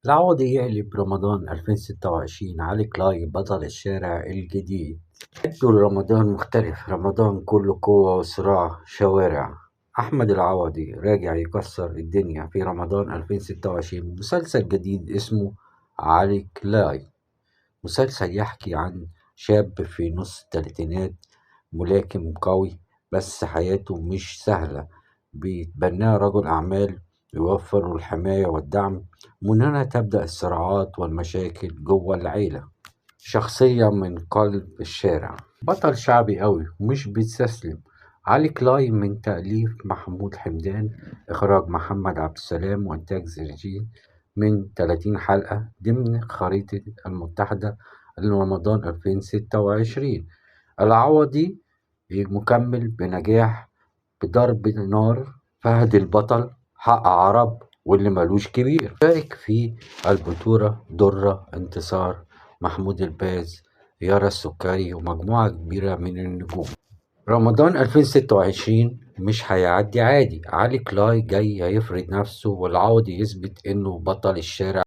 العوضي يقلب رمضان 2026 علي كلاي بطل الشارع الجديد. يبدو رمضان مختلف، رمضان كله قوة وصراع شوارع. أحمد العوضي راجع يكسر الدنيا في رمضان 2026 مسلسل جديد اسمه علي كلاي. مسلسل يحكي عن شاب في نص التلاتينات، ملاكم قوي بس حياته مش سهلة. بيتبناه رجل أعمال يوفر الحماية والدعم. من هنا تبدأ الصراعات والمشاكل جوه العيلة. شخصية من قلب الشارع، بطل شعبي قوي ومش بيستسلم. علي كلاي من تأليف محمود حمدان، إخراج محمد عبد السلام، وإنتاج زرجين. من 30 حلقة ضمن خريطة المتحدة لرمضان 2026. العوضي مكمل بنجاح بضرب نار. فهد البطل حق عرب واللي ملوش كبير. شارك في البطولة درة انتصار، محمود الباز، يارا السكري، ومجموعة كبيرة من النجوم. رمضان 2026 مش هيعدي عادي. علي كلاي جاي هيفرض نفسه، والعوضي يثبت انه بطل الشارع